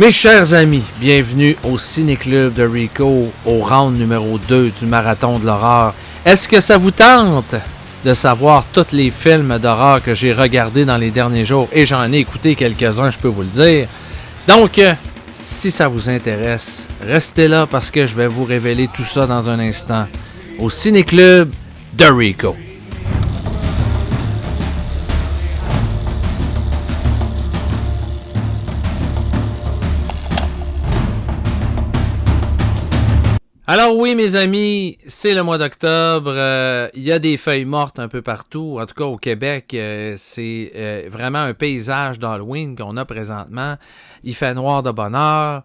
Mes chers amis, bienvenue au Ciné-Club de Rico, au round numéro 2 du Marathon de l'horreur. Est-ce que ça vous tente de savoir tous les films d'horreur que j'ai regardés dans les derniers jours? Et j'en ai écouté quelques-uns, je peux vous le dire. Donc, si ça vous intéresse, restez là parce que je vais vous révéler tout ça dans un instant au Ciné-Club de Rico. Alors oui, mes amis, c'est le mois d'octobre. Il y a des feuilles mortes un peu partout. En tout cas, au Québec, c'est vraiment un paysage d'Halloween qu'on a présentement. Il fait noir de bonne heure.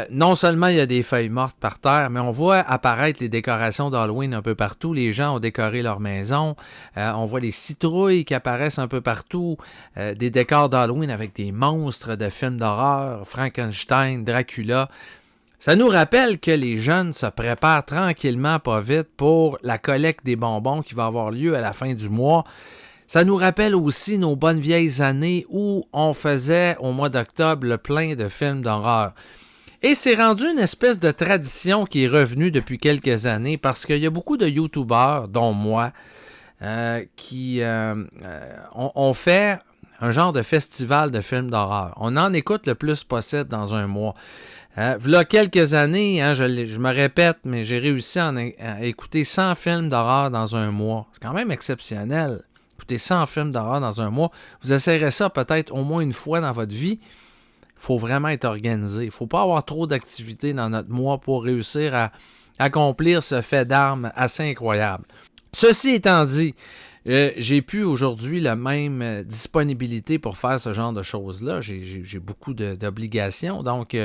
Non seulement il y a des feuilles mortes par terre, mais on voit apparaître les décorations d'Halloween un peu partout. Les gens ont décoré leur maison. On voit les citrouilles qui apparaissent un peu partout. Des décors d'Halloween avec des monstres de films d'horreur. Frankenstein, Dracula. Ça nous rappelle que les jeunes se préparent tranquillement, pas vite, pour la collecte des bonbons qui va avoir lieu à la fin du mois. Ça nous rappelle aussi nos bonnes vieilles années où on faisait au mois d'octobre le plein de films d'horreur. Et c'est rendu une espèce de tradition qui est revenue depuis quelques années parce qu'il y a beaucoup de YouTubers, dont moi, qui ont fait un genre de festival de films d'horreur. On en écoute le plus possible dans un mois. V'là quelques années, je me répète, mais j'ai réussi à écouter 100 films d'horreur dans un mois. C'est quand même exceptionnel. Écouter 100 films d'horreur dans un mois. Vous essayerez ça peut-être au moins une fois dans votre vie. Il faut vraiment être organisé. Il ne faut pas avoir trop d'activités dans notre mois pour réussir à accomplir ce fait d'armes assez incroyable. Ceci étant dit, j'ai plus aujourd'hui la même disponibilité pour faire ce genre de choses-là. J'ai beaucoup d'obligations, donc,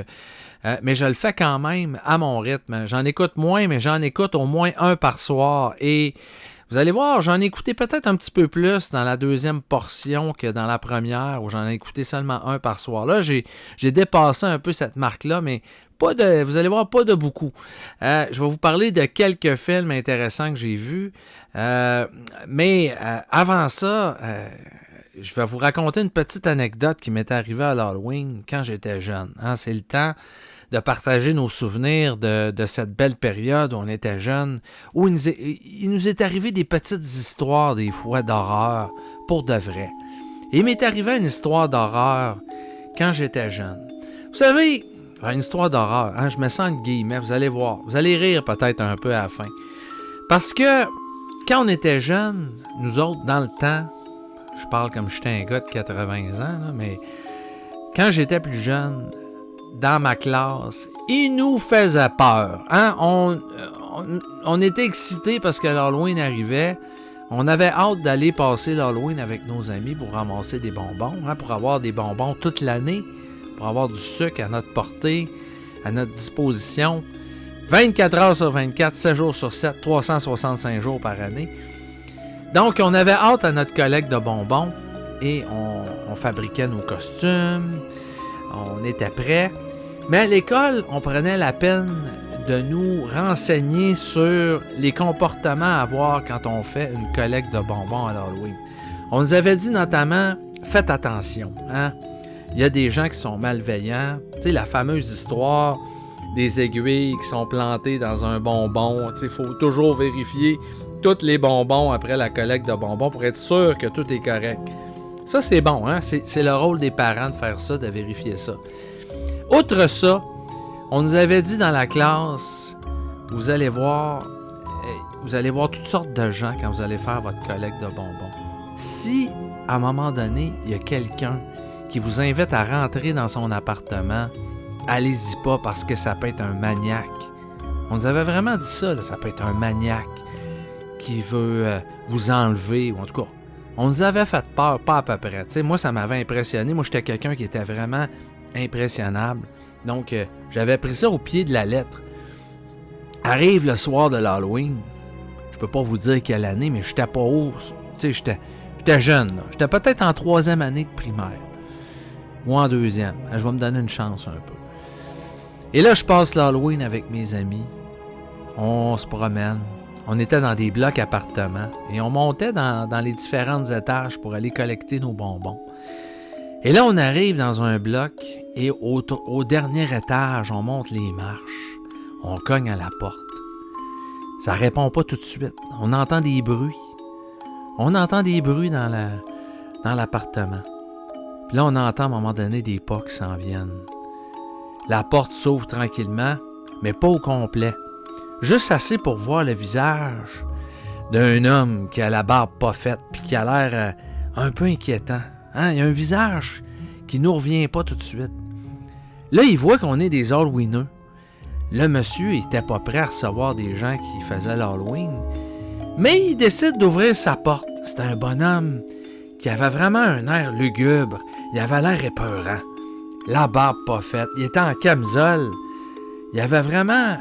mais je le fais quand même à mon rythme. J'en écoute moins, mais j'en écoute au moins un par soir. Et vous allez voir, j'en ai écouté peut-être un petit peu plus dans la deuxième portion que dans la première, où j'en ai écouté seulement un par soir. Là, j'ai dépassé un peu cette marque-là, mais vous allez voir, pas de beaucoup. Je vais vous parler de quelques films intéressants que j'ai vus. Mais avant ça, je vais vous raconter une petite anecdote qui m'est arrivée à l'Halloween quand j'étais jeune. C'est le temps de partager nos souvenirs de cette belle période où on était jeune, où il nous est arrivé des petites histoires des fois d'horreur, pour de vrai. Et il m'est arrivé une histoire d'horreur quand j'étais jeune. Vous savez, une histoire d'horreur, je me sens de guillemets, vous allez voir. Vous allez rire peut-être un peu à la fin. Parce que quand on était jeunes, nous autres, dans le temps, je parle comme j'étais un gars de 80 ans, là, mais quand j'étais plus jeune, dans ma classe, il nous faisait peur. On était excités parce que l'Halloween arrivait. On avait hâte d'aller passer l'Halloween avec nos amis pour ramasser des bonbons, pour avoir des bonbons toute l'année, pour avoir du sucre à notre portée, à notre disposition. 24 heures sur 24, 7 jours sur 7, 365 jours par année. Donc, on avait hâte à notre collecte de bonbons et on fabriquait nos costumes, on était prêts. Mais à l'école, on prenait la peine de nous renseigner sur les comportements à avoir quand on fait une collecte de bonbons à l'Halloween. On nous avait dit notamment, faites attention, Il y a des gens qui sont malveillants. Tu sais, la fameuse histoire des aiguilles qui sont plantées dans un bonbon. Il faut toujours vérifier tous les bonbons après la collecte de bonbons pour être sûr que tout est correct. Ça, c'est bon, c'est le rôle des parents de faire ça, de vérifier ça. Outre ça, on nous avait dit dans la classe, vous allez voir toutes sortes de gens quand vous allez faire votre collecte de bonbons. Si, à un moment donné, il y a quelqu'un qui vous invite à rentrer dans son appartement, allez-y pas parce que ça peut être un maniaque. On nous avait vraiment dit ça, là, ça peut être un maniaque qui veut vous enlever, ou en tout cas, on nous avait fait peur, pas à peu près. T'sais, moi, ça m'avait impressionné. Moi, j'étais quelqu'un qui était vraiment impressionnable. Donc, j'avais pris ça au pied de la lettre. Arrive le soir de l'Halloween. Je peux pas vous dire quelle année, mais j'étais pas haut. Tu sais, j'étais jeune. Là. J'étais peut-être en 3e année de primaire. Ou en 2e. Je vais me donner une chance un peu. Et là, je passe l'Halloween avec mes amis. On se promène. On était dans des blocs appartements. Et on montait dans les différents étages pour aller collecter nos bonbons. Et là, on arrive dans un bloc et au dernier étage, on monte les marches. On cogne à la porte. Ça répond pas tout de suite. On entend des bruits. On entend des bruits dans l'appartement. Puis là, on entend à un moment donné des pas qui s'en viennent. La porte s'ouvre tranquillement, mais pas au complet. Juste assez pour voir le visage d'un homme qui a la barbe pas faite puis qui a l'air un peu inquiétant. Hein? Il a un visage qui nous revient pas tout de suite. Là, il voit qu'on est des Halloweeneux. Le monsieur était pas prêt à recevoir des gens qui faisaient l'Halloween, mais il décide d'ouvrir sa porte. C'était un bonhomme qui avait vraiment un air lugubre. Il avait l'air épeurant. La barbe pas faite. Il était en camisole. Il avait vraiment...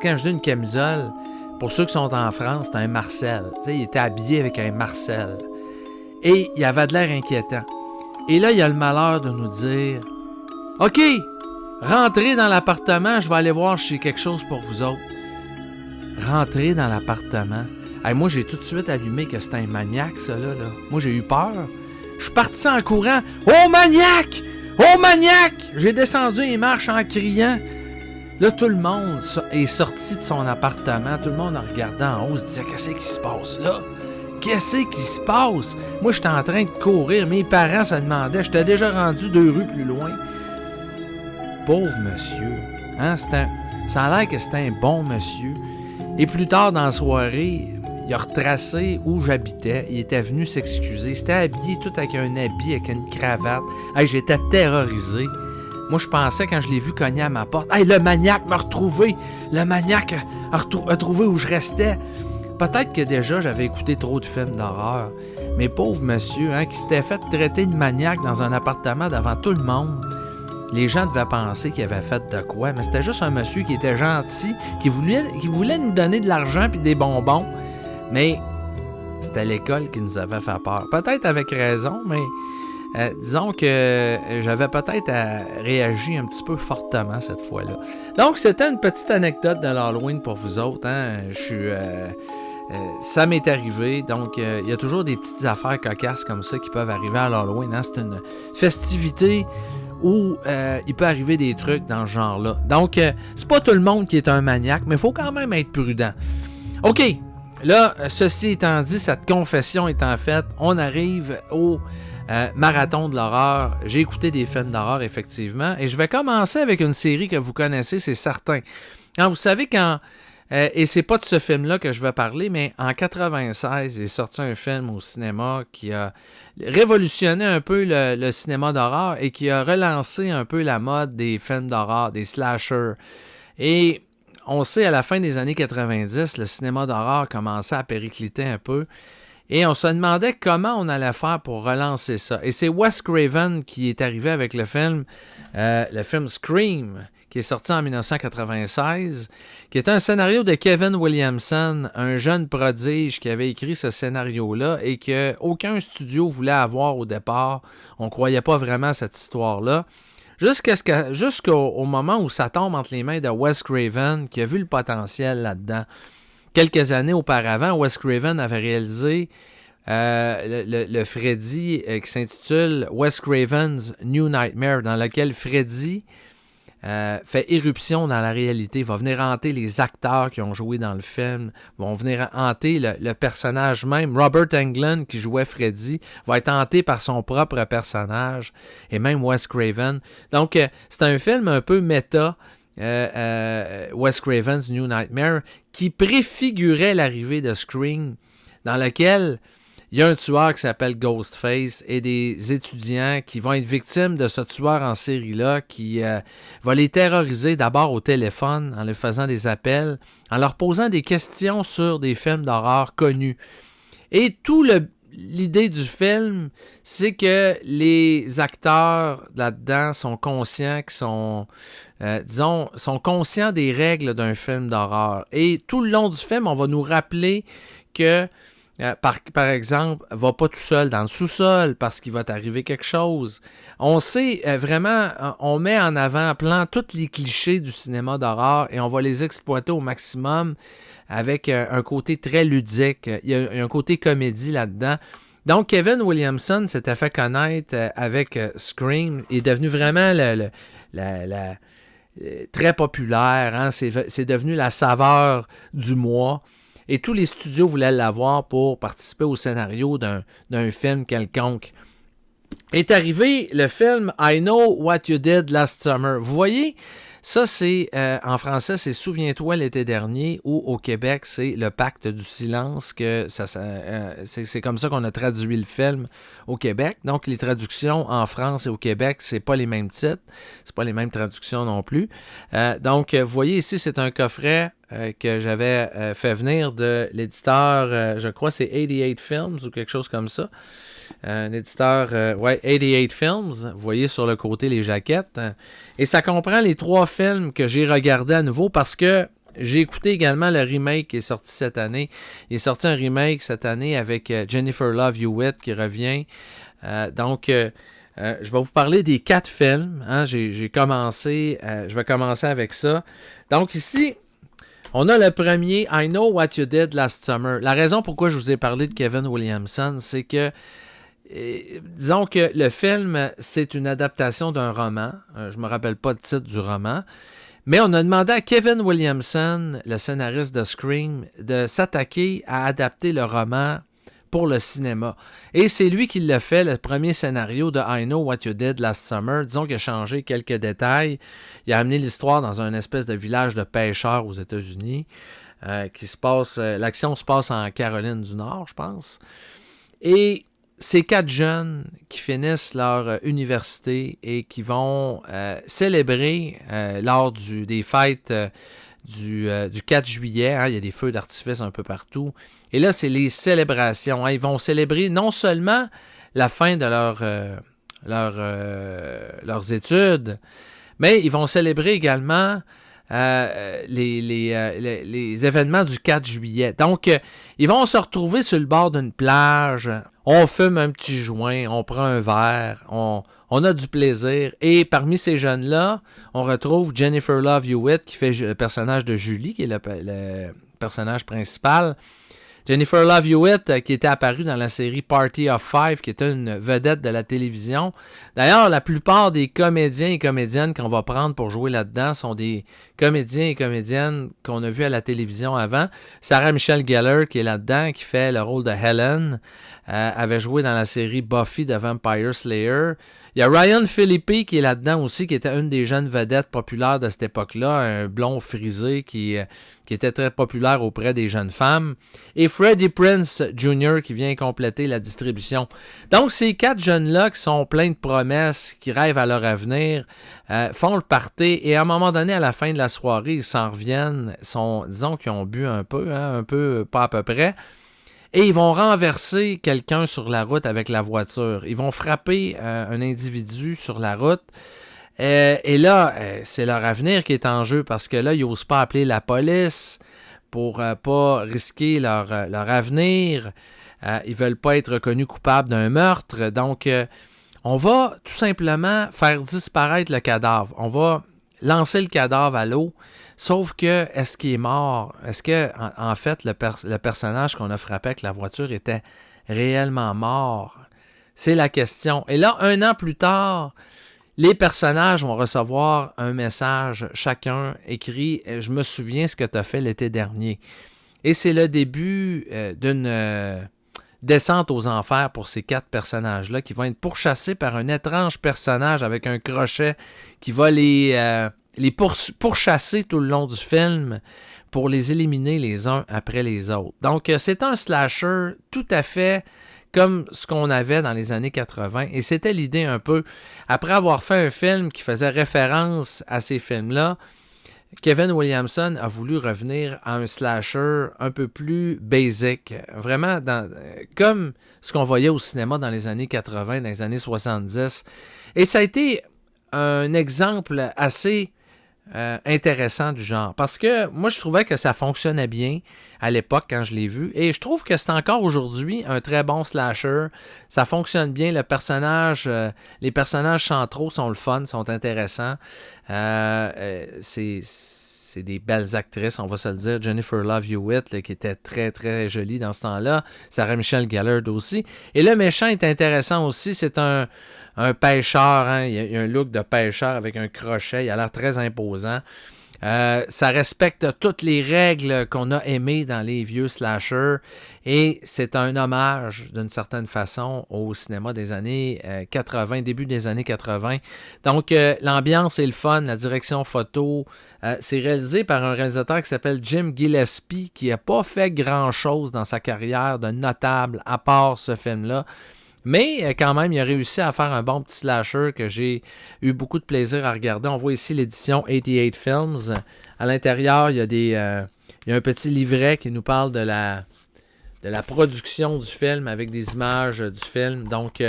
quand je dis une camisole, pour ceux qui sont en France, c'est un Marcel. Il était habillé avec un Marcel. Et il avait de l'air inquiétant. Et là, il a le malheur de nous dire « OK, rentrez dans l'appartement, je vais aller voir si j'ai quelque chose pour vous autres. » Rentrez dans l'appartement. Hey, moi, j'ai tout de suite allumé que c'était un maniaque, ça, là. Moi, j'ai eu peur. Je suis parti en courant. « Oh, maniaque! Oh, maniaque! » J'ai descendu les marches en criant. Là, tout le monde est sorti de son appartement. Tout le monde en regardant en haut se disait « Qu'est-ce qui se passe là? Qu'est-ce qui se passe? » Moi, j'étais en train de courir. Mes parents se demandaient. J'étais déjà rendu 2 rues plus loin. Pauvre monsieur. Hein? Ça a l'air que c'était un bon monsieur. Et plus tard dans la soirée, il a retracé où j'habitais. Il était venu s'excuser. Il s'était habillé tout avec un habit, avec une cravate. Hey, j'étais terrorisé. Moi, je pensais, quand je l'ai vu cogner à ma porte, « Hey, le maniaque m'a retrouvé! Le maniaque a trouvé où je restais! » Peut-être que déjà, j'avais écouté trop de films d'horreur. Mais pauvre monsieur, hein, qui s'était fait traiter de maniaque dans un appartement devant tout le monde. Les gens devaient penser qu'il avait fait de quoi, mais c'était juste un monsieur qui était gentil, qui voulait nous donner de l'argent puis des bonbons. Mais c'était l'école qui nous avait fait peur. Peut-être avec raison, mais... disons que j'avais peut-être réagi un petit peu fortement cette fois-là. Donc, c'était une petite anecdote de l'Halloween pour vous autres. Hein? Ça m'est arrivé. Donc, il y a toujours des petites affaires cocasses comme ça qui peuvent arriver à l'Halloween. Hein? C'est une festivité où il peut arriver des trucs dans ce genre-là. Donc, c'est pas tout le monde qui est un maniaque, mais il faut quand même être prudent. OK. Là, ceci étant dit, cette confession étant faite, on arrive au... marathon de l'horreur. J'ai écouté des films d'horreur, effectivement, et je vais commencer avec une série que vous connaissez, c'est certain. Alors, vous savez quand... et c'est pas de ce film-là que je vais parler, mais en 96, il est sorti un film au cinéma qui a révolutionné un peu le cinéma d'horreur et qui a relancé un peu la mode des films d'horreur, des slashers. Et on sait, à la fin des années 90, le cinéma d'horreur commençait à péricliter un peu. Et on se demandait comment on allait faire pour relancer ça. Et c'est Wes Craven qui est arrivé avec le film Scream, qui est sorti en 1996, qui est un scénario de Kevin Williamson, un jeune prodige qui avait écrit ce scénario-là et qu'aucun studio voulait avoir au départ. On ne croyait pas vraiment à cette histoire-là. Jusqu'au moment où ça tombe entre les mains de Wes Craven, qui a vu le potentiel là-dedans. Quelques années auparavant, Wes Craven avait réalisé le Freddy qui s'intitule Wes Craven's New Nightmare, dans lequel Freddy fait éruption dans la réalité, va venir hanter les acteurs qui ont joué dans le film, vont venir hanter le personnage même. Robert Englund, qui jouait Freddy, va être hanté par son propre personnage, et même Wes Craven. Donc, c'est un film un peu méta, Wes Craven's New Nightmare, qui préfigurait l'arrivée de Scream, dans lequel il y a un tueur qui s'appelle Ghostface et des étudiants qui vont être victimes de ce tueur en série-là qui va les terroriser d'abord au téléphone en leur faisant des appels, en leur posant des questions sur des films d'horreur connus. Et l'idée du film, c'est que les acteurs là-dedans sont conscients sont conscients des règles d'un film d'horreur. Et tout le long du film, on va nous rappeler que par exemple, va pas tout seul dans le sous-sol parce qu'il va t'arriver quelque chose. On sait vraiment, on met en avant-plan tous les clichés du cinéma d'horreur et on va les exploiter au maximum avec un côté très ludique. Il y a un côté comédie là-dedans. Donc, Kevin Williamson s'était fait connaître avec Scream. Il est devenu vraiment très populaire. Hein? C'est devenu la saveur du mois. Et tous les studios voulaient l'avoir pour participer au scénario d'un film quelconque. Est arrivé le film I Know What You Did Last Summer. Vous voyez, ça c'est, en français, c'est Souviens-toi l'été dernier, ou au Québec, c'est Le Pacte du silence, que c'est comme ça qu'on a traduit le film au Québec. Donc les traductions en France et au Québec, c'est pas les mêmes titres, c'est pas les mêmes traductions non plus. Donc vous voyez ici, c'est un coffret que j'avais fait venir de l'éditeur, je crois c'est 88 Films ou quelque chose comme ça. Un éditeur, 88 Films, vous voyez sur le côté les jaquettes. Et ça comprend les 3 films que j'ai regardés à nouveau parce que j'ai écouté également le remake qui est sorti cette année. Il est sorti un remake cette année avec Jennifer Love Hewitt qui revient. Donc, je vais vous parler des 4 films. Hein. J'ai commencé, je vais commencer avec ça. Donc ici, on a le premier, I Know What You Did Last Summer. La raison pourquoi je vous ai parlé de Kevin Williamson, c'est que disons que le film, c'est une adaptation d'un roman. Je ne me rappelle pas le titre du roman. Mais on a demandé à Kevin Williamson, le scénariste de Scream, de s'attaquer à adapter le roman pour le cinéma. Et c'est lui qui l'a fait, le premier scénario de I Know What You Did Last Summer. Disons qu'il a changé quelques détails. Il a amené l'histoire dans un espèce de village de pêcheurs aux États-Unis. L'action se passe en Caroline du Nord, je pense. Et ces 4 jeunes qui finissent leur université et qui vont célébrer lors des fêtes du 4 juillet. Hein, il y a des feux d'artifice un peu partout. Et là, c'est les célébrations. Hein, ils vont célébrer non seulement la fin de leurs études, mais ils vont célébrer également les événements du 4 juillet. Donc, ils vont se retrouver sur le bord d'une plage. On fume un petit joint, on prend un verre, on a du plaisir. Et parmi ces jeunes-là, on retrouve Jennifer Love Hewitt qui fait le personnage de Julie, qui est le personnage principal. Jennifer Love Hewitt, qui était apparue dans la série Party of Five, qui était une vedette de la télévision. D'ailleurs, la plupart des comédiens et comédiennes qu'on va prendre pour jouer là-dedans sont des comédiens et comédiennes qu'on a vus à la télévision avant. Sarah Michelle Gellar, qui est là-dedans, qui fait le rôle de Helen, avait joué dans la série Buffy the Vampire Slayer. Il y a Ryan Phillippe qui est là-dedans aussi, qui était une des jeunes vedettes populaires de cette époque-là, un blond frisé qui était très populaire auprès des jeunes femmes. Et Freddie Prinze Jr. qui vient compléter la distribution. Donc, ces 4 jeunes-là qui sont pleins de promesses, qui rêvent à leur avenir, font le party et à un moment donné, à la fin de la soirée, ils s'en reviennent, disons qu'ils ont bu un peu, pas à peu près. Et ils vont renverser quelqu'un sur la route avec la voiture. Ils vont frapper un individu sur la route. Et là, c'est leur avenir qui est en jeu parce que là, ils n'osent pas appeler la police pour pas risquer leur avenir. Ils veulent pas être reconnus coupables d'un meurtre. Donc, on va tout simplement faire disparaître le cadavre. On va lancer le cadavre à l'eau. Sauf que, est-ce qu'il est mort? Est-ce que, en fait, le personnage qu'on a frappé avec la voiture était réellement mort? C'est la question. Et là, 1 an plus tard, les personnages vont recevoir un message, chacun écrit « Je me souviens ce que tu as fait l'été dernier ». Et c'est le début d'une descente aux enfers pour ces 4 personnages-là qui vont être pourchassés par un étrange personnage avec un crochet qui va les pourchasser tout le long du film pour les éliminer les uns après les autres. Donc, c'est un slasher tout à fait comme ce qu'on avait dans les années 80. Et c'était l'idée un peu, après avoir fait un film qui faisait référence à ces films-là, Kevin Williamson a voulu revenir à un slasher un peu plus basic, vraiment comme ce qu'on voyait au cinéma dans les années 80, dans les années 70. Et ça a été un exemple assez intéressant du genre. Parce que moi, je trouvais que ça fonctionnait bien à l'époque quand je l'ai vu. Et je trouve que c'est encore aujourd'hui un très bon slasher. Ça fonctionne bien. Les personnages centraux sont le fun, sont intéressants. C'est c'est des belles actrices, on va se le dire. Jennifer Love Hewitt, là, qui était très, très jolie dans ce temps-là. Sarah Michelle Gellar aussi. Et le méchant est intéressant aussi. C'est un pêcheur. Hein? Il a un look de pêcheur avec un crochet. Il a l'air très imposant. Ça respecte toutes les règles qu'on a aimées dans les vieux slashers et c'est un hommage d'une certaine façon au cinéma des années 80, début des années 80. Donc l'ambiance est le fun, la direction photo, c'est réalisé par un réalisateur qui s'appelle Jim Gillespie qui n'a pas fait grand-chose dans sa carrière de notable à part ce film-là. Mais quand même, il a réussi à faire un bon petit slasher que j'ai eu beaucoup de plaisir à regarder. On voit ici l'édition 88 Films. À l'intérieur, il y a un petit livret qui nous parle de la production du film avec des images du film. Donc,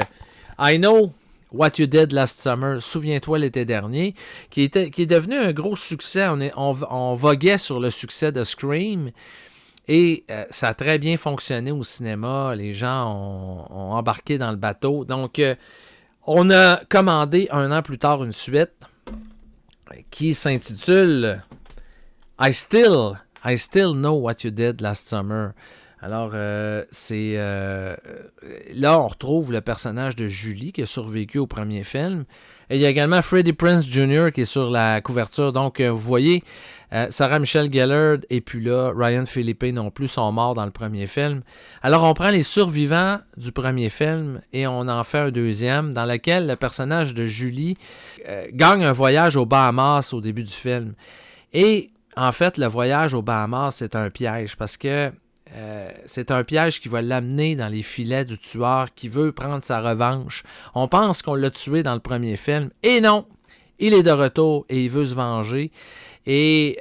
I Know What You Did Last Summer, souviens-toi l'été dernier, qui est devenu un gros succès. On voguait sur le succès de Scream. Et ça a très bien fonctionné au cinéma. Les gens ont embarqué dans le bateau. Donc, on a commandé un an plus tard une suite qui s'intitule I Still Know What You Did Last Summer. Alors, là, on retrouve le personnage de Julie qui a survécu au premier film. Et il y a également Freddie Prinze Jr. qui est sur la couverture. Donc, vous voyez, Sarah Michelle Gellar et puis là, Ryan Phillippe non plus sont morts dans le premier film. Alors, on prend les survivants du premier film et on en fait un deuxième dans lequel le personnage de Julie gagne un voyage aux Bahamas au début du film. Et en fait, le voyage aux Bahamas, c'est un piège parce que c'est un piège qui va l'amener dans les filets du tueur qui veut prendre sa revanche. On pense qu'on l'a tué dans le premier film. Et non! Il est de retour et il veut se venger. Et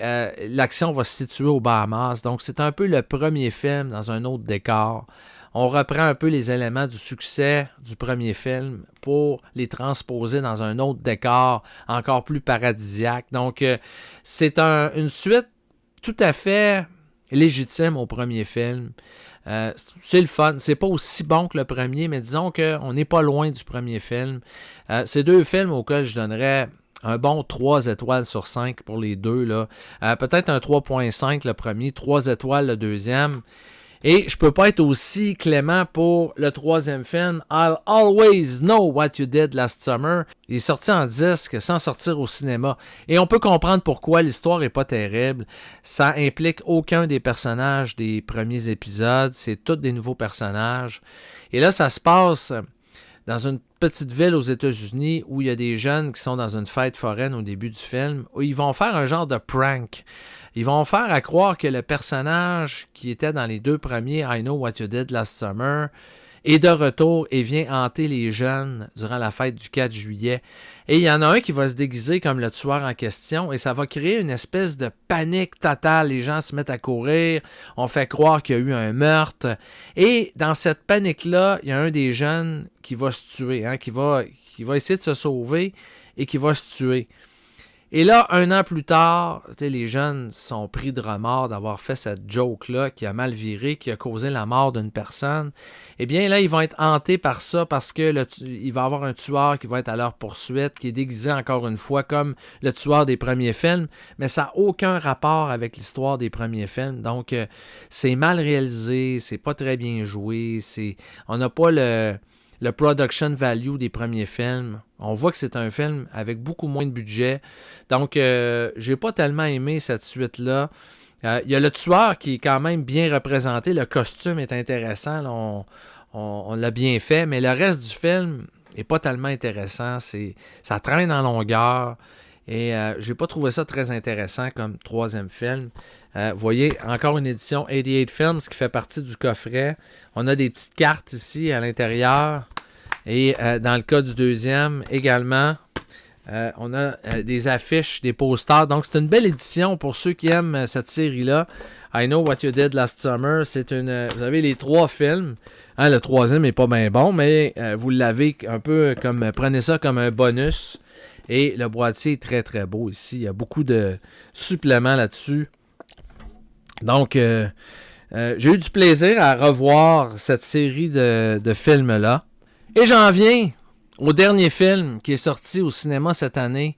l'action va se situer aux Bahamas. Donc, c'est un peu le premier film dans un autre décor. On reprend un peu les éléments du succès du premier film pour les transposer dans un autre décor encore plus paradisiaque. Donc, c'est une suite tout à fait légitime au premier film. C'est le fun. C'est pas aussi bon que le premier, mais disons qu'on n'est pas loin du premier film. C'est deux films auxquels je donnerais un bon 3 étoiles sur 5 pour les deux. Là. Peut-être un 3.5 le premier, 3 étoiles le deuxième. Et je peux pas être aussi clément pour le troisième film, I'll Always Know What You Did Last Summer. Il est sorti en disque sans sortir au cinéma. Et on peut comprendre pourquoi l'histoire est pas terrible. Ça implique aucun des personnages des premiers épisodes. C'est tous des nouveaux personnages. Et là, ça se passe dans une petite ville aux États-Unis où il y a des jeunes qui sont dans une fête foraine au début du film, où ils vont faire un genre de prank. Ils vont faire à croire que le personnage qui était dans les deux premiers, I Know What You Did Last Summer, est de retour et vient hanter les jeunes durant la fête du 4 juillet. Et il y en a un qui va se déguiser comme le tueur en question et ça va créer une espèce de panique totale. Les gens se mettent à courir, on fait croire qu'il y a eu un meurtre. Et dans cette panique-là, il y a un des jeunes qui va se tuer, qui va essayer de se sauver et qui va se tuer. Et là, un an plus tard, les jeunes sont pris de remords d'avoir fait cette joke-là qui a mal viré, qui a causé la mort d'une personne. Eh bien, là, ils vont être hantés par ça parce que il va y avoir un tueur qui va être à leur poursuite, qui est déguisé encore une fois comme le tueur des premiers films, mais ça n'a aucun rapport avec l'histoire des premiers films. Donc, c'est mal réalisé, c'est pas très bien joué, on n'a pas le production value des premiers films. On voit que c'est un film avec beaucoup moins de budget. Donc, j'ai pas tellement aimé cette suite-là. Il y a le tueur qui est quand même bien représenté. Le costume est intéressant. Là, on l'a bien fait. Mais le reste du film est pas tellement intéressant. Ça traîne en longueur. Et j'ai pas trouvé ça très intéressant comme troisième film. Vous voyez, encore une édition 88 Films qui fait partie du coffret. On a des petites cartes ici à l'intérieur. Et dans le cas du deuxième, également, on a des affiches, des posters. Donc, c'est une belle édition pour ceux qui aiment cette série-là. I Know What You Did Last Summer. Vous avez les 3 films. Le troisième n'est pas bien bon, mais vous l'avez un peu comme... Prenez ça comme un bonus. Et le boîtier est très, très beau ici. Il y a beaucoup de suppléments là-dessus. Donc, j'ai eu du plaisir à revoir cette série de films-là. Et j'en viens au dernier film qui est sorti au cinéma cette année.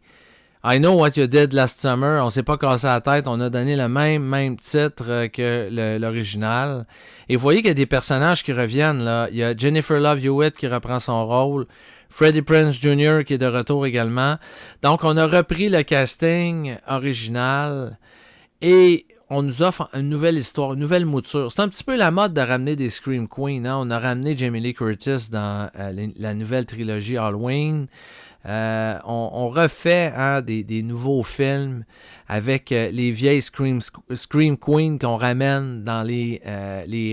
I Know What You Did Last Summer, on s'est pas cassé la tête, on a donné le même titre que l'original. Et vous voyez qu'il y a des personnages qui reviennent, là. Il y a Jennifer Love Hewitt qui reprend son rôle, Freddie Prinze Jr. qui est de retour également. Donc, on a repris le casting original et on nous offre une nouvelle histoire, une nouvelle mouture. C'est un petit peu la mode de ramener des Scream Queens, hein? On a ramené Jamie Lee Curtis dans la nouvelle trilogie Halloween. On refait des nouveaux films avec les vieilles Scream Queens qu'on ramène dans les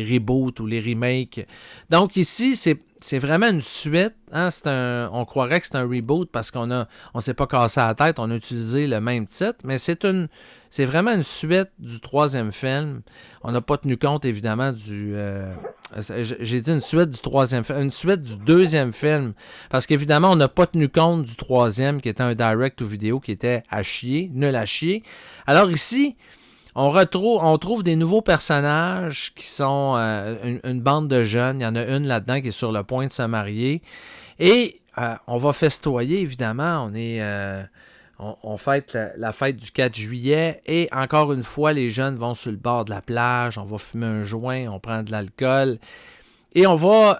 reboots ou les remakes. Donc ici, c'est vraiment une suite. Hein? On croirait que c'est un reboot parce qu'on s'est pas cassé la tête, on a utilisé le même titre, mais c'est vraiment une suite du troisième film. On n'a pas tenu compte, évidemment, j'ai dit une suite du troisième film, une suite du deuxième film. Parce qu'évidemment, on n'a pas tenu compte du troisième, qui était un direct ou vidéo qui était à chier, nul à chier. Alors ici, on trouve des nouveaux personnages qui sont une bande de jeunes. Il y en a une là-dedans qui est sur le point de se marier. Et on va festoyer, évidemment. On fête la fête du 4 juillet et encore une fois, les jeunes vont sur le bord de la plage, on va fumer un joint, on prend de l'alcool et on va...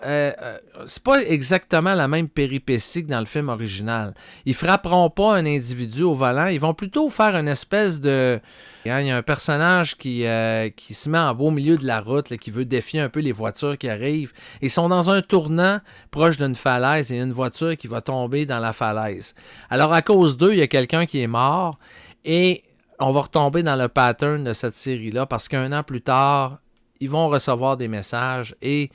c'est pas exactement la même péripétie que dans le film original. Ils frapperont pas un individu au volant, ils vont plutôt faire une espèce de... Il y a un personnage qui se met en beau milieu de la route, là, qui veut défier un peu les voitures qui arrivent. Ils sont dans un tournant proche d'une falaise et une voiture qui va tomber dans la falaise. Alors, à cause d'eux, il y a quelqu'un qui est mort et on va retomber dans le pattern de cette série-là parce qu'un an plus tard, ils vont recevoir des messages et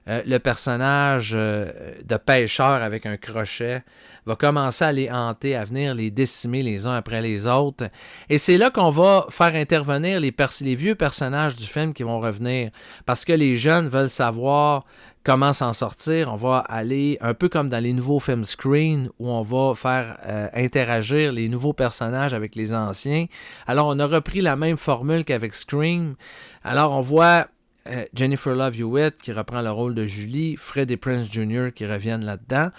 le personnage de pêcheur avec un crochet va commencer à les hanter, à venir les décimer les uns après les autres. Et c'est là qu'on va faire intervenir les vieux personnages du film qui vont revenir. Parce que les jeunes veulent savoir comment s'en sortir. On va aller un peu comme dans les nouveaux films Scream où on va faire interagir les nouveaux personnages avec les anciens. Alors on a repris la même formule qu'avec Scream. Alors on voit Jennifer Love Hewitt qui reprend le rôle de Julie, Freddie Prinze Jr. qui reviennent là-dedans.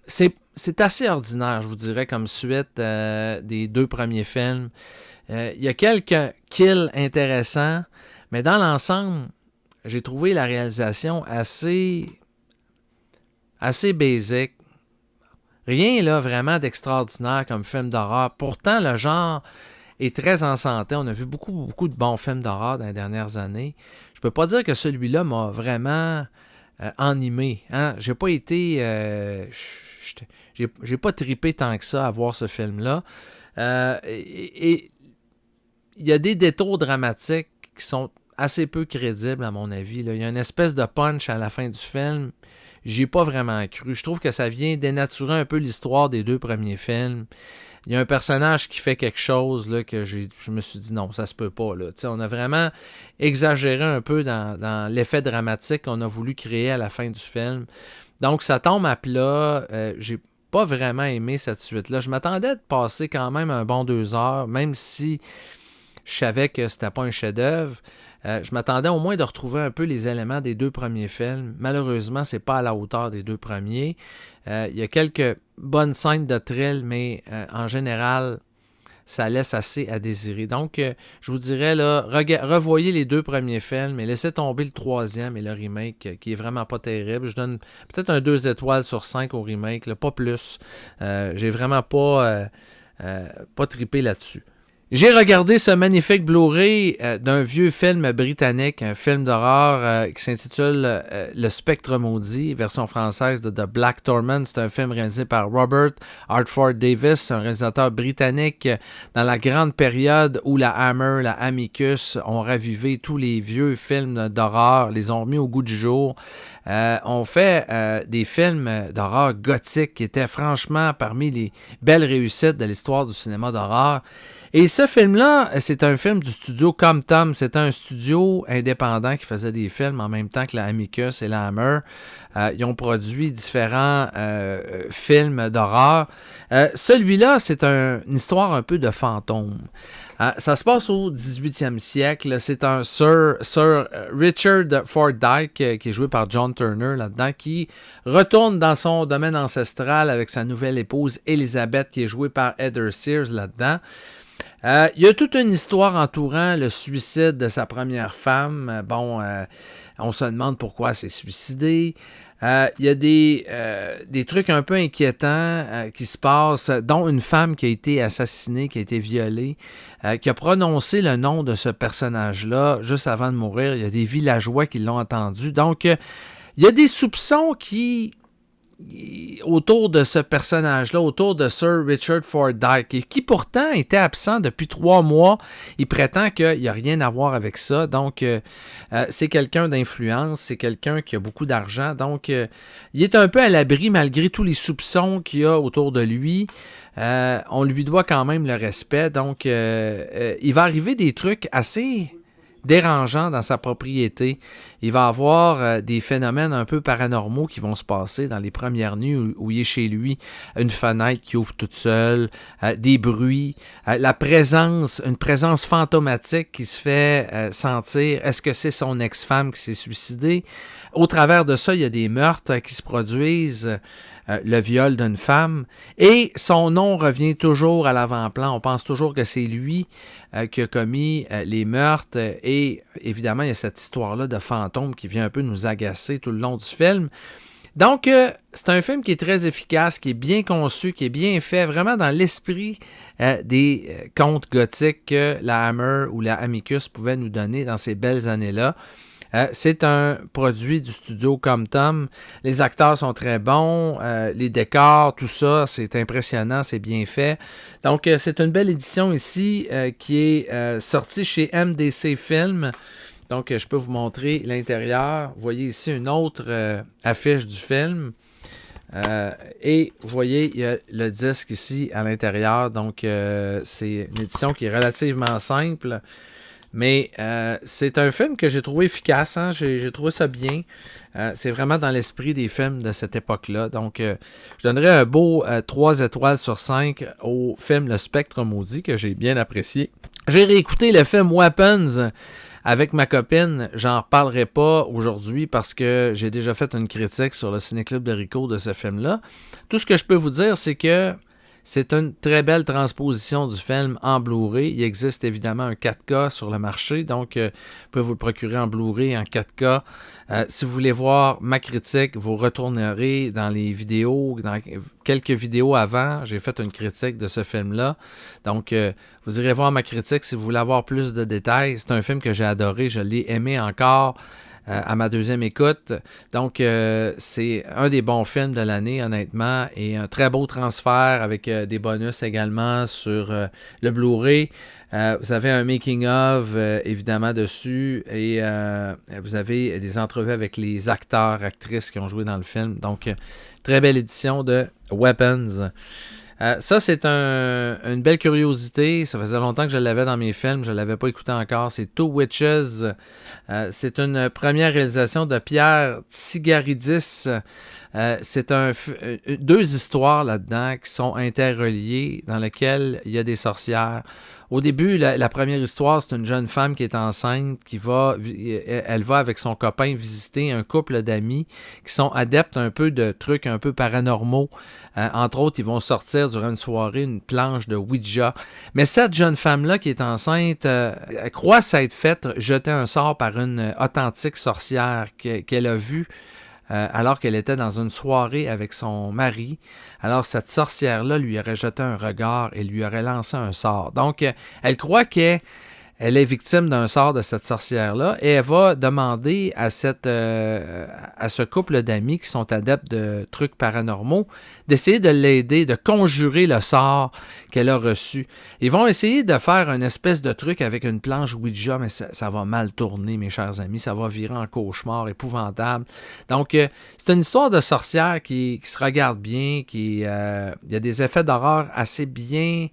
C'est assez ordinaire, je vous dirais, comme suite des deux premiers films. Il y a quelques kills intéressants, mais dans l'ensemble, j'ai trouvé la réalisation assez basique. Rien là vraiment d'extraordinaire comme film d'horreur. Pourtant, le genre est très en santé. On a vu beaucoup de bons films d'horreur dans les dernières années. Je peux pas dire que celui-là m'a vraiment animé. Hein? J'ai pas été... j'ai pas trippé tant que ça à voir ce film-là. Et il y a des détours dramatiques qui sont assez peu crédibles, à mon avis. Là. Il y a une espèce de punch à la fin du film. J'y ai pas vraiment cru. Je trouve que ça vient dénaturer un peu l'histoire des deux premiers films. Il y a un personnage qui fait quelque chose là, que je me suis dit non, ça se peut pas. Là. On a vraiment exagéré un peu dans l'effet dramatique qu'on a voulu créer à la fin du film. Donc ça tombe à plat. J'ai pas vraiment aimé cette suite-là. Je m'attendais de passer quand même un bon 2 heures, même si je savais que c'était pas un chef-d'œuvre. Je m'attendais au moins de retrouver un peu les éléments des deux premiers films. Malheureusement, c'est pas à la hauteur des deux premiers. Il y a quelques bonnes scènes de thrill, mais en général, ça laisse assez à désirer. Donc, je vous dirais, là, revoyez les deux premiers films et laissez tomber le troisième et le remake, qui est vraiment pas terrible. Je donne peut-être un 2 étoiles sur 5 au remake, là, pas plus. J'ai vraiment pas trippé là-dessus. J'ai regardé ce magnifique Blu-ray d'un vieux film britannique, un film d'horreur qui s'intitule Le Spectre Maudit, version française de The Black Torment. C'est un film réalisé par Robert Hartford Davis, un réalisateur britannique dans la grande période où la Hammer, la Amicus ont ravivé tous les vieux films d'horreur, les ont mis au goût du jour. On fait des films d'horreur gothiques qui étaient franchement parmi les belles réussites de l'histoire du cinéma d'horreur. Et ce ce film-là, c'est un film du studio Comtom. C'est un studio indépendant qui faisait des films en même temps que la Amicus et la Hammer. Ils ont produit différents films d'horreur. Celui-là, c'est une histoire un peu de fantôme. Ça se passe au 18e siècle. C'est un Sir Richard Fordyce, qui est joué par John Turner là-dedans, qui retourne dans son domaine ancestral avec sa nouvelle épouse Elizabeth, qui est jouée par Heather Sears là-dedans. Il y a toute une histoire entourant le suicide de sa première femme. On se demande pourquoi elle s'est suicidée. Il y a des trucs un peu inquiétants qui se passent, dont une femme qui a été assassinée, qui a été violée, qui a prononcé le nom de ce personnage-là juste avant de mourir. Il y a des villageois qui l'ont entendu. Donc, il y a des soupçons autour de ce personnage-là, autour de Sir Richard Fordyce, qui pourtant était absent depuis 3 mois. Il prétend qu'il n'y a rien à voir avec ça. Donc, c'est quelqu'un d'influence, c'est quelqu'un qui a beaucoup d'argent. Donc, il est un peu à l'abri malgré tous les soupçons qu'il y a autour de lui. On lui doit quand même le respect. Donc, il va arriver des trucs assez dérangeant dans sa propriété. Il va avoir des phénomènes un peu paranormaux qui vont se passer dans les premières nuits où il est chez lui. Une fenêtre qui ouvre toute seule, des bruits, une présence fantomatique qui se fait sentir. Est-ce que c'est son ex-femme qui s'est suicidée? Au travers de ça, il y a des meurtres qui se produisent. Le viol d'une femme, et son nom revient toujours à l'avant-plan. On pense toujours que c'est lui qui a commis les meurtres, et évidemment, il y a cette histoire-là de fantôme qui vient un peu nous agacer tout le long du film. Donc, c'est un film qui est très efficace, qui est bien conçu, qui est bien fait, vraiment dans l'esprit des contes gothiques que la Hammer ou la Amicus pouvaient nous donner dans ces belles années-là. C'est un produit du studio Comtom. Les acteurs sont très bons, les décors, tout ça, c'est impressionnant, c'est bien fait. Donc, c'est une belle édition ici qui est sortie chez MDC Film. Donc, je peux vous montrer l'intérieur. Vous voyez ici une autre affiche du film. Et vous voyez, il y a le disque ici à l'intérieur. Donc, c'est une édition qui est relativement simple. Mais c'est un film que j'ai trouvé efficace, hein? J'ai trouvé ça bien. C'est vraiment dans l'esprit des films de cette époque-là. Donc, je donnerais un beau 3 étoiles sur 5 au film Le Spectre Maudit, que j'ai bien apprécié. J'ai réécouté le film Weapons avec ma copine. J'en reparlerai pas aujourd'hui parce que j'ai déjà fait une critique sur le Ciné-Club de Rico de ce film-là. Tout ce que je peux vous dire, c'est que c'est une très belle transposition du film en Blu-ray. Il existe évidemment un 4K sur le marché, donc vous pouvez vous le procurer en Blu-ray, en 4K. Si vous voulez voir ma critique, vous retournerez dans les vidéos, dans quelques vidéos avant, j'ai fait une critique de ce film-là. Donc, vous irez voir ma critique si vous voulez avoir plus de détails. C'est un film que j'ai adoré, je l'ai aimé encore. À ma deuxième écoute. Donc, c'est un des bons films de l'année, honnêtement, et un très beau transfert avec des bonus également sur le Blu-ray. Vous avez un making-of, évidemment, dessus, et vous avez des entrevues avec les acteurs, actrices qui ont joué dans le film. Donc, très belle édition de Weapons. Ça, c'est une belle curiosité. Ça faisait longtemps que je l'avais dans mes films. Je ne l'avais pas écouté encore. C'est Two Witches. C'est une première réalisation de Pierre Tsigaridis. C'est deux histoires là-dedans qui sont interreliées, dans lesquelles il y a des sorcières. Au début, la première histoire, c'est une jeune femme qui est enceinte, elle va avec son copain visiter un couple d'amis qui sont adeptes un peu de trucs un peu paranormaux. Entre autres, ils vont sortir durant une soirée une planche de Ouija. Mais cette jeune femme-là qui est enceinte, elle croit s'être faite jeter un sort par une authentique sorcière qu'elle a vue alors qu'elle était dans une soirée avec son mari. Alors, cette sorcière-là lui aurait jeté un regard et lui aurait lancé un sort. Donc, elle croit qu'elle est victime d'un sort de cette sorcière-là et elle va demander à ce couple d'amis qui sont adeptes de trucs paranormaux d'essayer de l'aider, de conjurer le sort qu'elle a reçu. Ils vont essayer de faire une espèce de truc avec une planche Ouija, mais ça va mal tourner, mes chers amis. Ça va virer en cauchemar épouvantable. Donc, c'est une histoire de sorcière qui se regarde bien, il y a des effets d'horreur assez bien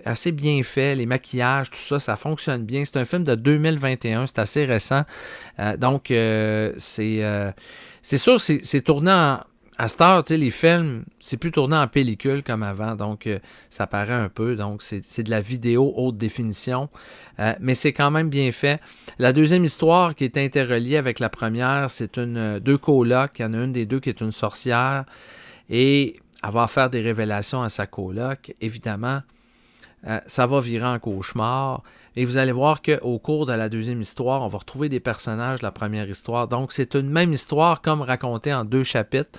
assez bien fait. Les maquillages, tout ça, ça fonctionne bien. C'est un film de 2021, c'est assez récent. Donc, c'est sûr, c'est tourné à cette heure, tu sais, les films, c'est plus tourné en pellicule comme avant, donc ça paraît un peu. Donc, c'est de la vidéo haute définition, mais c'est quand même bien fait. La deuxième histoire qui est interreliée avec la première, c'est deux colocs. Il y en a une des deux qui est une sorcière et elle va faire des révélations à sa coloc. Évidemment, ça va virer en cauchemar. Et vous allez voir qu'au cours de la deuxième histoire, on va retrouver des personnages de la première histoire. Donc, c'est une même histoire comme racontée en 2 chapitres.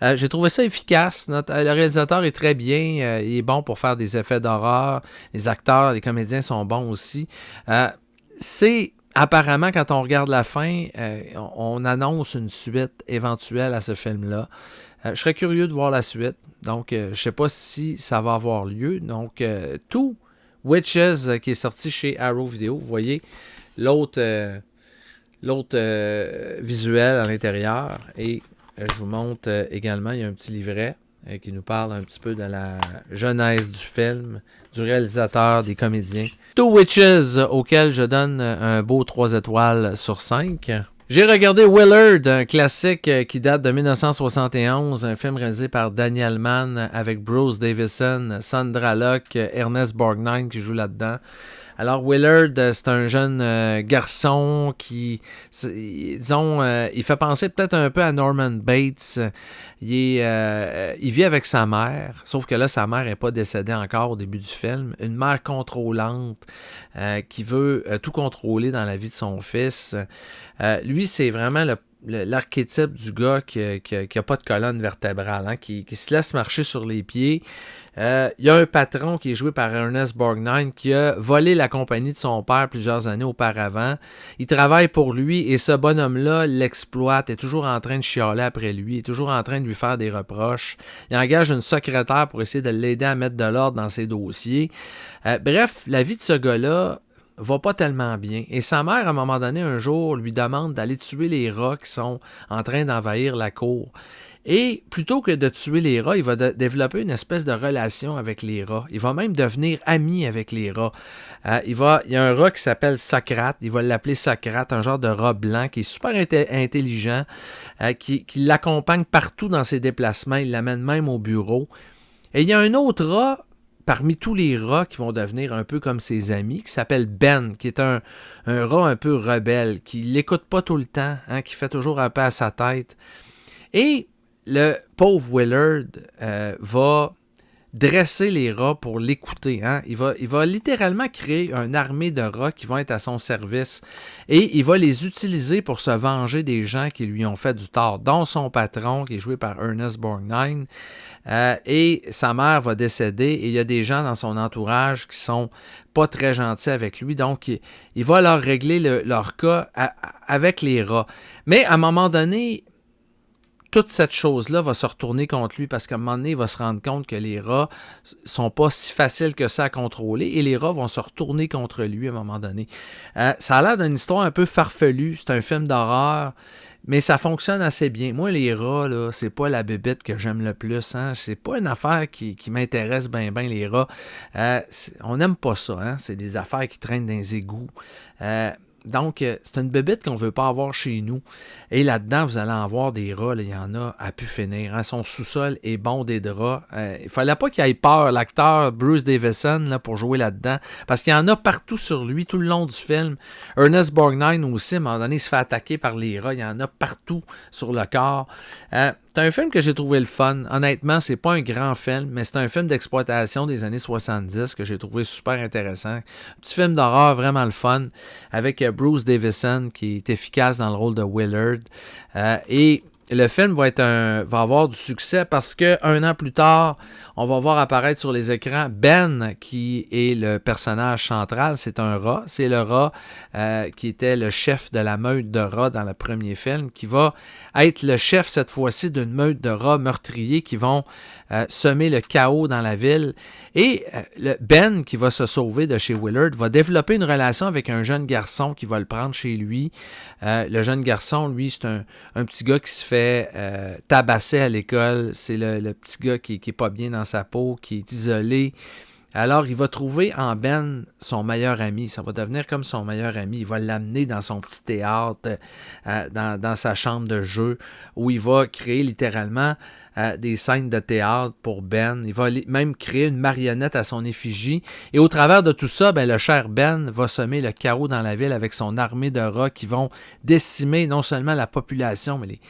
J'ai trouvé ça efficace. Le réalisateur est très bien. Il est bon pour faire des effets d'horreur. Les acteurs, les comédiens sont bons aussi. C'est apparemment, quand on regarde la fin, on annonce une suite éventuelle à ce film-là. Je serais curieux de voir la suite. Donc, je ne sais pas si ça va avoir lieu. Donc, tout Witches qui est sorti chez Arrow Video. Vous voyez l'autre visuel à l'intérieur. Et je vous montre également, il y a un petit livret qui nous parle un petit peu de la genèse du film, du réalisateur, des comédiens. Two Witches, auquel je donne un beau 3 étoiles sur 5. J'ai regardé Willard, un classique qui date de 1971, un film réalisé par Daniel Mann avec Bruce Davison, Sandra Locke, Ernest Borgnine qui joue là-dedans. Alors Willard, c'est un jeune garçon qui, disons, il fait penser peut-être un peu à Norman Bates. Il vit avec sa mère, sauf que là, sa mère n'est pas décédée encore au début du film. Une mère contrôlante qui veut tout contrôler dans la vie de son fils. Lui, c'est vraiment l'archétype du gars qui a pas de colonne vertébrale, hein, qui se laisse marcher sur les pieds. Il y a un patron qui est joué par Ernest Borgnine qui a volé la compagnie de son père plusieurs années auparavant. Il travaille pour lui et ce bonhomme-là l'exploite, est toujours en train de chialer après lui, est toujours en train de lui faire des reproches. Il engage une secrétaire pour essayer de l'aider à mettre de l'ordre dans ses dossiers. Bref, la vie de ce gars-là va pas tellement bien. Et sa mère, à un moment donné, un jour, lui demande d'aller tuer les rats qui sont en train d'envahir la cour. Et plutôt que de tuer les rats, il va développer une espèce de relation avec les rats. Il va même devenir ami avec les rats. Il y a un rat qui s'appelle Socrate. Il va l'appeler Socrate, un genre de rat blanc qui est super intelligent, qui l'accompagne partout dans ses déplacements. Il l'amène même au bureau. Et il y a un autre rat parmi tous les rats qui vont devenir un peu comme ses amis, qui s'appelle Ben, qui est un rat un peu rebelle, qui l'écoute pas tout le temps, hein, qui fait toujours un peu à sa tête. Et le pauvre Willard va dresser les rats pour l'écouter. Hein? Il va littéralement créer une armée de rats qui vont être à son service et il va les utiliser pour se venger des gens qui lui ont fait du tort, dont son patron qui est joué par Ernest Borgnine. Et sa mère va décéder et il y a des gens dans son entourage qui sont pas très gentils avec lui. Donc, il va leur régler leur cas avec les rats. Mais à un moment donné, toute cette chose-là va se retourner contre lui parce qu'à un moment donné, il va se rendre compte que les rats sont pas si faciles que ça à contrôler et les rats vont se retourner contre lui à un moment donné. Ça a l'air d'une histoire un peu farfelue. C'est un film d'horreur, mais ça fonctionne assez bien. Moi, les rats, là, c'est pas la bébête que j'aime le plus. Hein? C'est pas une affaire qui m'intéresse bien, les rats. On n'aime pas ça. Hein? C'est des affaires qui traînent dans les égouts. Donc, c'est une bébête qu'on ne veut pas avoir chez nous. Et là-dedans, vous allez en voir des rats. Là, il y en a à pu finir. Hein. Son sous-sol est bondé de rats. Il ne fallait pas qu'il ait peur, l'acteur Bruce Davison, là, pour jouer là-dedans. Parce qu'il y en a partout sur lui, tout le long du film. Ernest Borgnine aussi, à un moment donné, il se fait attaquer par les rats. Il y en a partout sur le corps. C'est un film que j'ai trouvé le fun. Honnêtement, c'est pas un grand film, mais c'est un film d'exploitation des années 70 que j'ai trouvé super intéressant. Un petit film d'horreur vraiment le fun, avec Bruce Davison qui est efficace dans le rôle de Willard. Et le film va avoir du succès parce que 1 an plus tard, on va voir apparaître sur les écrans Ben, qui est le personnage central. C'est un rat. C'est le rat qui était le chef de la meute de rats dans le premier film, qui va être le chef cette fois-ci d'une meute de rats meurtriers qui vont semer le chaos dans la ville. Et Ben, qui va se sauver de chez Willard, va développer une relation avec un jeune garçon qui va le prendre chez lui. Le jeune garçon, lui, c'est un petit gars qui se fait tabasser à l'école. C'est le petit gars qui est pas bien dans sa peau, qui est isolé. Alors, il va trouver en Ben son meilleur ami. Ça va devenir comme son meilleur ami. Il va l'amener dans son petit théâtre, dans sa chambre de jeu, où il va créer littéralement des scènes de théâtre pour Ben. Il va même créer une marionnette à son effigie. Et au travers de tout ça, ben, le cher Ben va semer le chaos dans la ville avec son armée de rats qui vont décimer non seulement la population, mais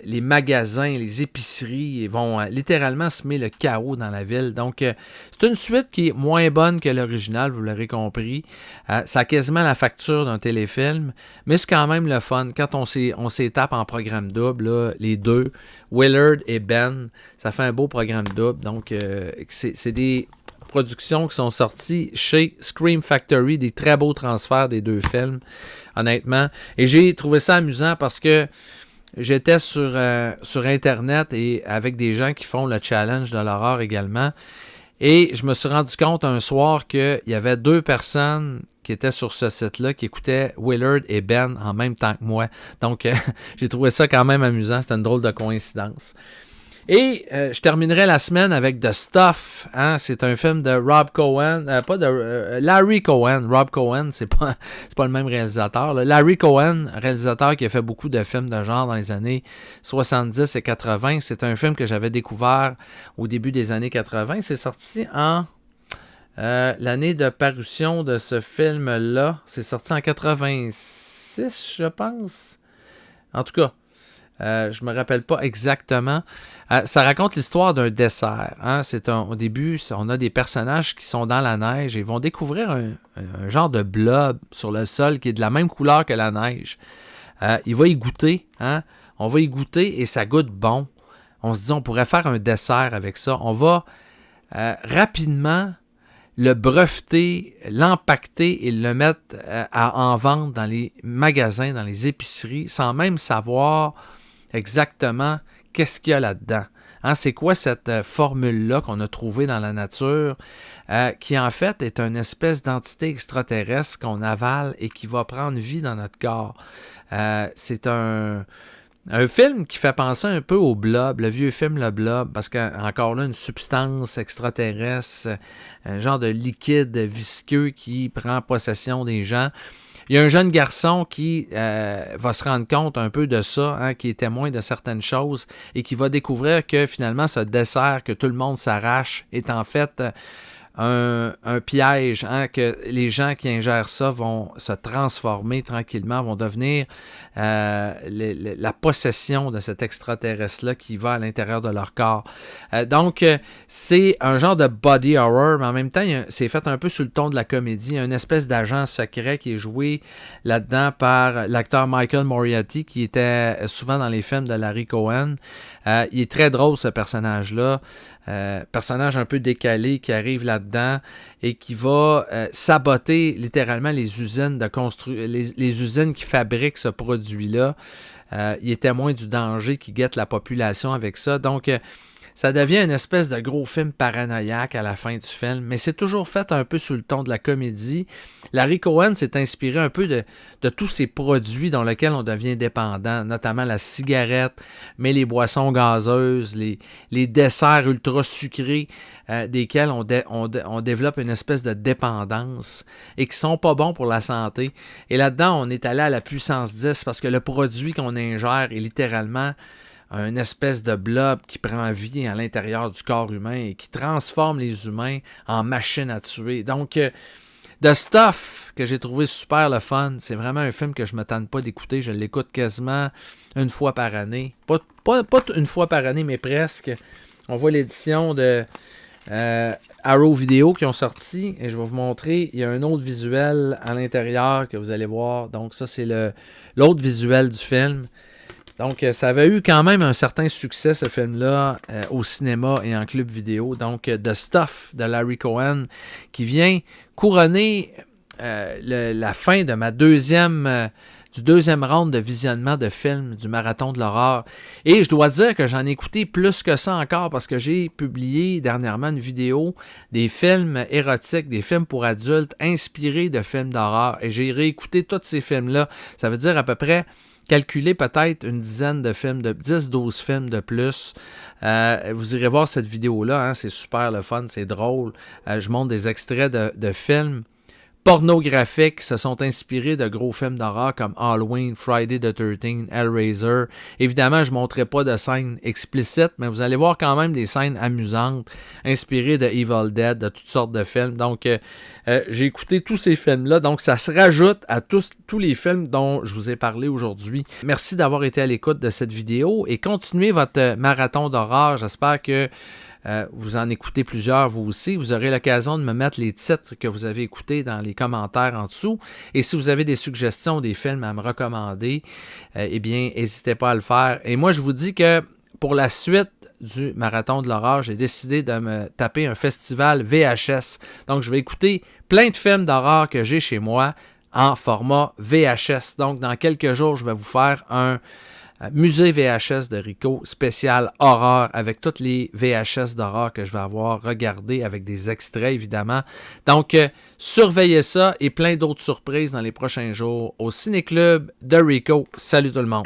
les magasins, les épiceries vont littéralement semer le chaos dans la ville. Donc, c'est une suite qui est moins bonne que l'original, vous l'aurez compris. Ça a quasiment la facture d'un téléfilm, mais c'est quand même le fun. Quand on s'étape en programme double, là, les deux, Willard et Ben, ça fait un beau programme double. Donc, c'est des productions qui sont sorties chez Scream Factory, des très beaux transferts des deux films, honnêtement. Et j'ai trouvé ça amusant parce que j'étais sur Internet et avec des gens qui font le challenge de l'horreur également. Et je me suis rendu compte un soir qu'il y avait 2 personnes qui étaient sur ce site-là qui écoutaient Willard et Ben en même temps que moi. Donc, j'ai trouvé ça quand même amusant. C'était une drôle de coïncidence. Et je terminerai la semaine avec The Stuff. Hein? C'est un film de Rob Cohen. Larry Cohen. Rob Cohen, c'est pas le même réalisateur. Là. Larry Cohen, réalisateur qui a fait beaucoup de films de genre dans les années 70 et 80. C'est un film que j'avais découvert au début des années 80. C'est sorti en l'année de parution de ce film-là. C'est sorti en 86, je pense. En tout cas. Je me rappelle pas exactement. Ça raconte l'histoire d'un dessert. Hein? Au début, on a des personnages qui sont dans la neige et ils vont découvrir un genre de blob sur le sol qui est de la même couleur que la neige. Il va y goûter. Hein? On va y goûter et ça goûte bon. On se dit, on pourrait faire un dessert avec ça. On va rapidement le breveter, l'empacter et le mettre en vente dans les magasins, dans les épiceries, sans même savoir exactement qu'est-ce qu'il y a là-dedans. Hein, c'est quoi cette formule-là qu'on a trouvée dans la nature qui en fait est une espèce d'entité extraterrestre qu'on avale et qui va prendre vie dans notre corps. C'est un film qui fait penser un peu au Blob, le vieux film Le Blob, parce qu'encore là, une substance extraterrestre, un genre de liquide visqueux qui prend possession des gens. Il y a un jeune garçon qui va se rendre compte un peu de ça, hein, qui est témoin de certaines choses et qui va découvrir que finalement ce dessert que tout le monde s'arrache est en fait un piège, hein, que les gens qui ingèrent ça vont se transformer tranquillement, vont devenir la possession de cet extraterrestre-là qui va à l'intérieur de leur corps. Donc, c'est un genre de body horror, mais en même temps, c'est fait un peu sur le ton de la comédie. Il y a une espèce d'agent secret qui est joué là-dedans par l'acteur Michael Moriarty, qui était souvent dans les films de Larry Cohen. Il est très drôle, ce personnage-là. Personnage un peu décalé qui arrive là-dedans et qui va saboter littéralement les usines les usines qui fabriquent ce produit-là. Il est témoin du danger qui guette la population avec ça. Donc, ça devient une espèce de gros film paranoïaque à la fin du film, mais c'est toujours fait un peu sous le ton de la comédie. Larry Cohen s'est inspiré un peu de tous ces produits dans lesquels on devient dépendant, notamment la cigarette, mais les boissons gazeuses, les desserts ultra sucrés, desquels on développe une espèce de dépendance et qui sont pas bons pour la santé. Et là-dedans, on est allé à la puissance 10 parce que le produit qu'on ingère est littéralement une espèce de blob qui prend vie à l'intérieur du corps humain et qui transforme les humains en machines à tuer. Donc, The Stuff, que j'ai trouvé super le fun, c'est vraiment un film que je ne me tente pas d'écouter. Je l'écoute quasiment une fois par année. Pas une fois par année, mais presque. On voit l'édition de Arrow Video qui ont sorti et je vais vous montrer. Il y a un autre visuel à l'intérieur que vous allez voir. Donc, ça, c'est l'autre visuel du film. Donc, ça avait eu quand même un certain succès, ce film-là, au cinéma et en club vidéo. Donc, The Stuff de Larry Cohen, qui vient couronner la fin de du deuxième round de visionnement de films du Marathon de l'horreur. Et je dois dire que j'en ai écouté plus que ça encore parce que j'ai publié dernièrement une vidéo des films érotiques, des films pour adultes inspirés de films d'horreur. Et j'ai réécouté tous ces films-là. Ça veut dire à peu près calculez peut-être une dizaine de films, de 10-12 films de plus. Vous irez voir cette vidéo-là, hein, c'est super le fun, c'est drôle. Je montre des extraits de films pornographiques se sont inspirés de gros films d'horreur comme Halloween, Friday the 13th, Hellraiser. Évidemment, je ne montrerai pas de scènes explicites, mais vous allez voir quand même des scènes amusantes, inspirées de Evil Dead, de toutes sortes de films. Donc, j'ai écouté tous ces films-là. Donc, ça se rajoute à tous les films dont je vous ai parlé aujourd'hui. Merci d'avoir été à l'écoute de cette vidéo et continuez votre marathon d'horreur. J'espère que vous en écoutez plusieurs, vous aussi. Vous aurez l'occasion de me mettre les titres que vous avez écoutés dans les commentaires en dessous. Et si vous avez des suggestions, des films à me recommander, eh bien, n'hésitez pas à le faire. Et moi, je vous dis que pour la suite du Marathon de l'horreur, j'ai décidé de me taper un festival VHS. Donc, je vais écouter plein de films d'horreur que j'ai chez moi en format VHS. Donc, dans quelques jours, je vais vous faire un musée VHS de Rico, spécial horreur, avec toutes les VHS d'horreur que je vais avoir regardées, avec des extraits évidemment. Donc, surveillez ça et plein d'autres surprises dans les prochains jours au Ciné-Club de Rico. Salut tout le monde!